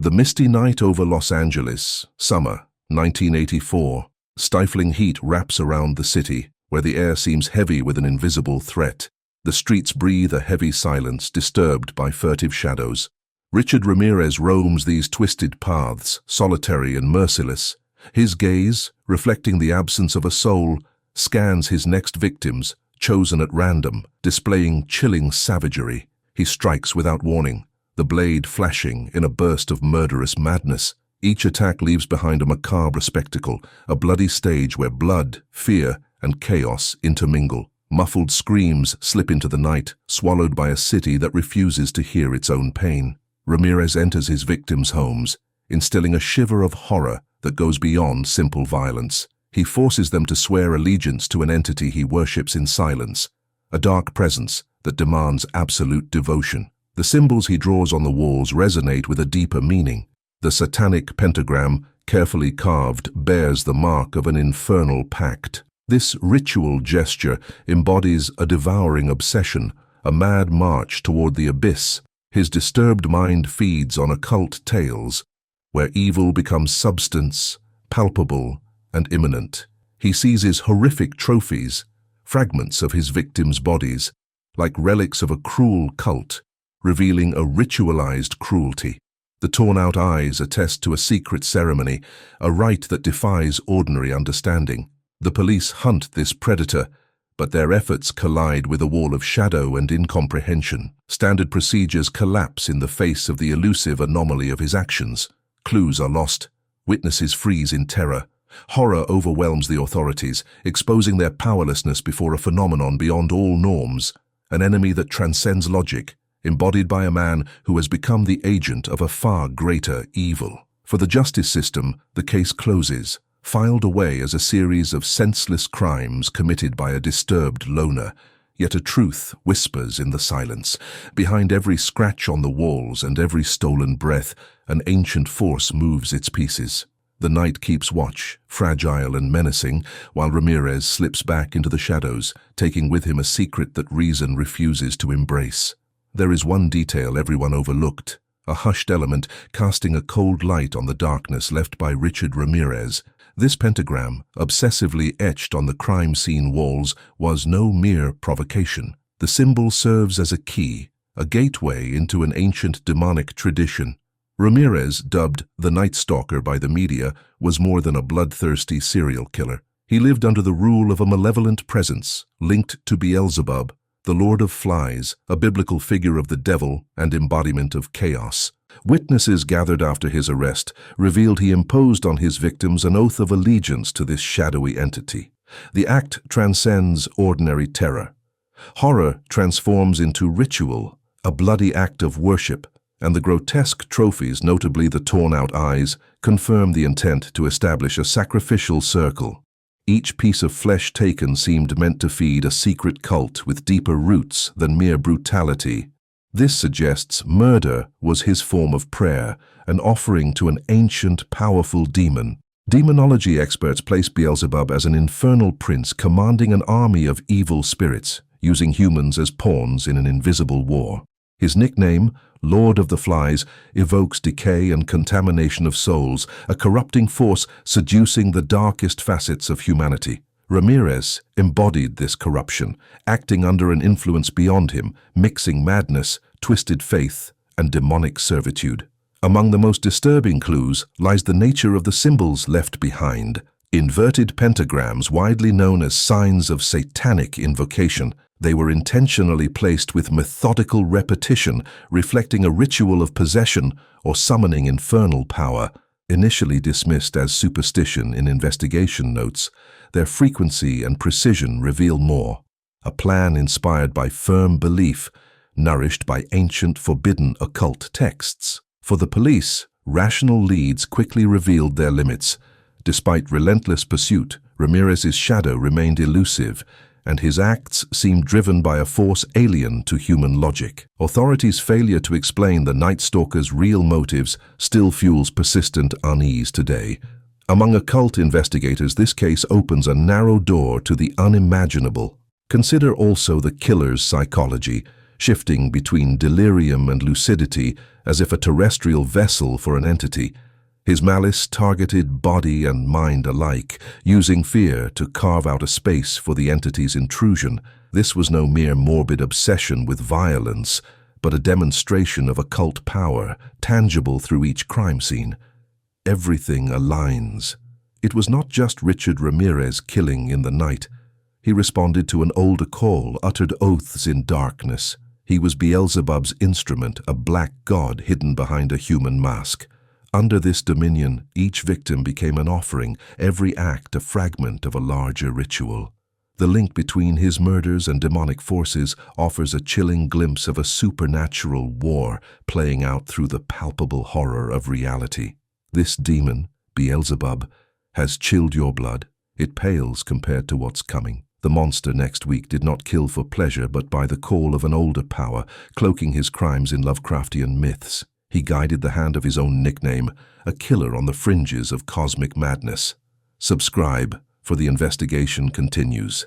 The misty night over Los Angeles, summer, 1984. Stifling heat wraps around the city, where the air seems heavy with an invisible threat. The streets breathe a heavy silence, disturbed by furtive shadows. Richard Ramirez roams these twisted paths, solitary and merciless. His gaze, reflecting the absence of a soul, scans his next victims, chosen at random, displaying chilling savagery. He strikes without warning, the blade flashing in a burst of murderous madness. Each attack leaves behind a macabre spectacle, a bloody stage where blood, fear, and chaos intermingle. Muffled screams slip into the night, swallowed by a city that refuses to hear its own pain. Ramirez enters his victims' homes, instilling a shiver of horror that goes beyond simple violence. He forces them to swear allegiance to an entity he worships in silence, a dark presence that demands absolute devotion. The symbols he draws on the walls resonate with a deeper meaning. The satanic pentagram, carefully carved, bears the mark of an infernal pact. This ritual gesture embodies a devouring obsession, a mad march toward the abyss. His disturbed mind feeds on occult tales, where evil becomes substance, palpable, and imminent. He seizes horrific trophies, fragments of his victims' bodies, like relics of a cruel cult, revealing a ritualized cruelty. The torn-out eyes attest to a secret ceremony, a rite that defies ordinary understanding. The police hunt this predator, but their efforts collide with a wall of shadow and incomprehension. Standard procedures collapse in the face of the elusive anomaly of his actions. Clues are lost. Witnesses freeze in terror. Horror overwhelms the authorities, exposing their powerlessness before a phenomenon beyond all norms, an enemy that transcends logic, embodied by a man who has become the agent of a far greater evil. For the justice system, the case closes, filed away as a series of senseless crimes committed by a disturbed loner. Yet a truth whispers in the silence. Behind every scratch on the walls and every stolen breath, an ancient force moves its pieces. The night keeps watch, fragile and menacing, while Ramirez slips back into the shadows, taking with him a secret that reason refuses to embrace. There is one detail everyone overlooked, a hushed element casting a cold light on the darkness left by Richard Ramirez. This pentagram, obsessively etched on the crime scene walls, was no mere provocation. The symbol serves as a key, a gateway into an ancient demonic tradition. Ramirez, dubbed the Night Stalker by the media, was more than a bloodthirsty serial killer. He lived under the rule of a malevolent presence, linked to Beelzebub, the Lord of Flies, a biblical figure of the devil and embodiment of chaos. Witnesses gathered after his arrest revealed he imposed on his victims an oath of allegiance to this shadowy entity. The act transcends ordinary terror. Horror transforms into ritual, a bloody act of worship, and the grotesque trophies, notably the torn-out eyes, confirm the intent to establish a sacrificial circle. Each piece of flesh taken seemed meant to feed a secret cult with deeper roots than mere brutality. This suggests murder was his form of prayer, an offering to an ancient, powerful demon. Demonology experts place Beelzebub as an infernal prince commanding an army of evil spirits, using humans as pawns in an invisible war. His nickname, Lord of the Flies, evokes decay and contamination of souls, a corrupting force seducing the darkest facets of humanity. Ramirez embodied this corruption, acting under an influence beyond him, mixing madness, twisted faith, and demonic servitude. Among the most disturbing clues lies the nature of the symbols left behind. Inverted pentagrams, widely known as signs of satanic invocation, they were intentionally placed with methodical repetition, reflecting a ritual of possession or summoning infernal power. Initially dismissed as superstition in investigation notes, their frequency and precision reveal more. A plan inspired by firm belief, nourished by ancient forbidden occult texts. For the police, rational leads quickly revealed their limits. Despite relentless pursuit, Ramirez's shadow remained elusive, and his acts seemed driven by a force alien to human logic. Authorities' failure to explain the Night Stalker's real motives still fuels persistent unease today. Among occult investigators, this case opens a narrow door to the unimaginable. Consider also the killer's psychology. shifting between delirium and lucidity as if a terrestrial vessel for an entity. His malice targeted body and mind alike, using fear to carve out a space for the entity's intrusion. This was no mere morbid obsession with violence, but a demonstration of occult power, tangible through each crime scene. Everything aligns. It was not just Richard Ramirez killing in the night. He responded to an older call, uttered oaths in darkness. He was Beelzebub's instrument, a black god hidden behind a human mask. Under this dominion, each victim became an offering, every act a fragment of a larger ritual. The link between his murders and demonic forces offers a chilling glimpse of a supernatural war playing out through the palpable horror of reality. This demon, Beelzebub, has chilled your blood. It pales compared to what's coming. The monster next week did not kill for pleasure but by the call of an older power, cloaking his crimes in Lovecraftian myths. He guided the hand of his own nickname, a killer on the fringes of cosmic madness. Subscribe, for the investigation continues.